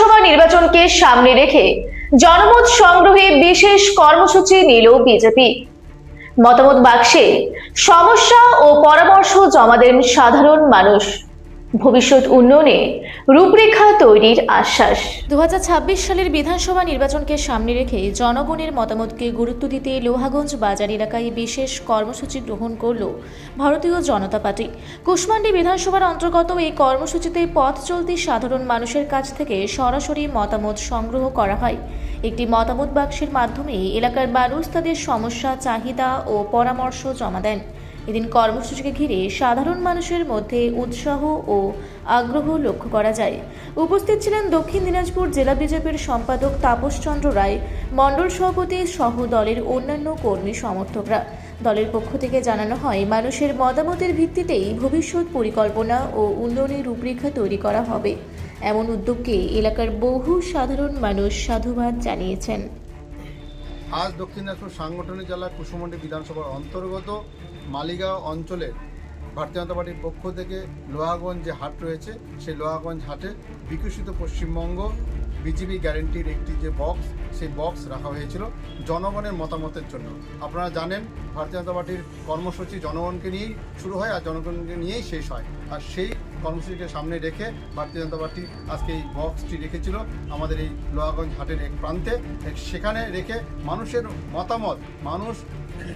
বিধানসভা নির্বাচনকে সামনে রেখে জনমত সংগ্রহে বিশেষ কর্মসূচি নিল বিজেপি। মতামত বাক্সে সমস্যা ও পরামর্শ জমা দেন সাধারণ মানুষ। ভবিষ্যৎ উন্নয়নে রূপরেখা তৈরির আশ্বাস। 2026 সালের বিধানসভা নির্বাচনকে সামনে রেখে জনগণের মতামতকে গুরুত্ব দিতে লোহাগঞ্জ বাজার এলাকায় বিশেষ কর্মসূচি গ্রহণ করল ভারতীয় জনতা পার্টি। কুশমান্ডি বিধানসভার অন্তর্গত এই কর্মসূচিতে পথ চলতি সাধারণ মানুষের কাছ থেকে সরাসরি মতামত সংগ্রহ করা হয়। একটি মতামত বাক্সের মাধ্যমে এলাকার মানুষ তাদের সমস্যা, চাহিদা ও পরামর্শ জমা দেন। এদিন কর্মসূচিকে ঘিরে সাধারণ মানুষের মধ্যে উৎসাহ ও আগ্রহ লক্ষ্য করা যায়। উপস্থিত ছিলেন দক্ষিণ দিনাজপুর জেলা বিজেপির সম্পাদক তাপস চন্দ্র রায়, মণ্ডল সভাপতি সহ দলের অন্যান্য কর্মী সমর্থকরা। দলের পক্ষ থেকে জানানো হয়, মানুষের মতামতের ভিত্তিতেই ভবিষ্যৎ পরিকল্পনা ও উন্নয়নের রূপরেখা তৈরি করা হবে। এমন উদ্যোগকে এলাকার বহু সাধারণ মানুষ সাধুবাদ জানিয়েছেন। আজ দক্ষিণ দিনাজপুর সাংগঠনিক জেলা কুশমান্ডি বিধানসভার অন্তর্গত মালিগাঁও অঞ্চলে ভারতীয় জনতা পার্টির পক্ষ থেকে লোহাগঞ্জ যে হাট রয়েছে, সেই লোহাগঞ্জ হাটে বিকশিত পশ্চিমবঙ্গ বিজেপি গ্যারেন্টির একটি যে বক্স, সেই বক্স রাখা হয়েছিল জনগণের মতামতের জন্য। আপনারা জানেন, ভারতীয় জনতা পার্টির কর্মসূচি জনগণকে নিয়েই শুরু হয় আর জনগণকে নিয়েই শেষ হয়। আর সেই কর্মসূচিকে সামনে রেখে ভারতীয় জনতা পার্টি আজকে এই বক্সটি রেখেছিল আমাদের এই লোহাগঞ্জ হাটের এক প্রান্তে। সেখানে রেখে মানুষের মতামত, মানুষ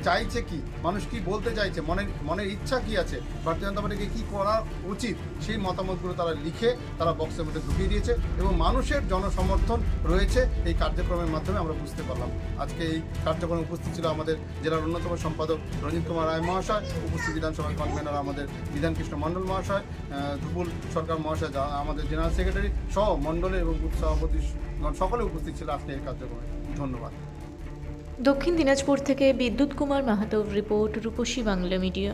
চাইছে কি, মানুষ কি বলতে চাইছে, মনের ইচ্ছা কি আছে, ভারতীয় জনতা পার্টিকে কী করা উচিত, সেই মতামতগুলো তারা লিখে তারা বক্সের মধ্যে ঢুকিয়ে দিয়েছে এবং মানুষের জনসমর্থন রয়েছে এই কার্যক্রমের মাধ্যমে আমরা বুঝতে পারলাম। আজকে এই কার্যক্রমে উপস্থিত ছিল আমাদের জেলার অন্যতম সম্পাদক রঞ্জিত কুমার রায় মহাশয়, উপস্থিত বিধানসভার কনভেনার আমাদের বিধানকৃষ্ণ মণ্ডল মহাশয়, ধুপুল সরকার মহাশয় আমাদের জেনারেল সেক্রেটারি সহ মণ্ডলের এবং বুথ সভাপতিগণ সকলে উপস্থিত ছিল আজকে এই কার্যক্রমে। ধন্যবাদ। দক্ষিণ দিনাজপুর থেকে বিদ্যুৎ কুমার মাহাতোর রিপোর্ট, রূপসী বাংলা মিডিয়া।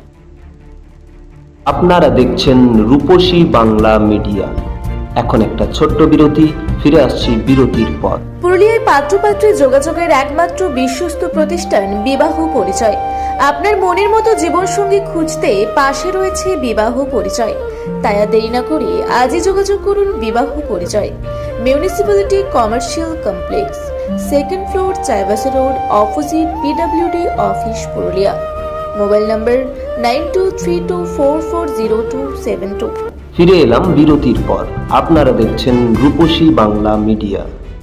আপনারা দেখছেন রূপসী বাংলা মিডিয়া। এখন একটা ছোট্ট বিরতি, ফিরে আসছি বিরতির পর। পুরুলিয়ায় পাত্রপাত্রী যোগাযোগের একমাত্র বিশ্বস্ত প্রতিষ্ঠান বিবাহ পরিচয়। আপনার মনের মতো জীবনসঙ্গী খুঁজতে পাশে রয়েছে বিবাহ পরিচয়। তাই আর দেরি না করে আজই যোগাযোগ করুন বিবাহ পরিচয়। Municipality commercial complex, second floor, Chaibasa road, opposite PWD office, Purulia. Mobile নম্বর 9232440272। ফিরে এলাম বিরতির পর। আপনারা দেখছেন রূপসী বাংলা মিডিয়া।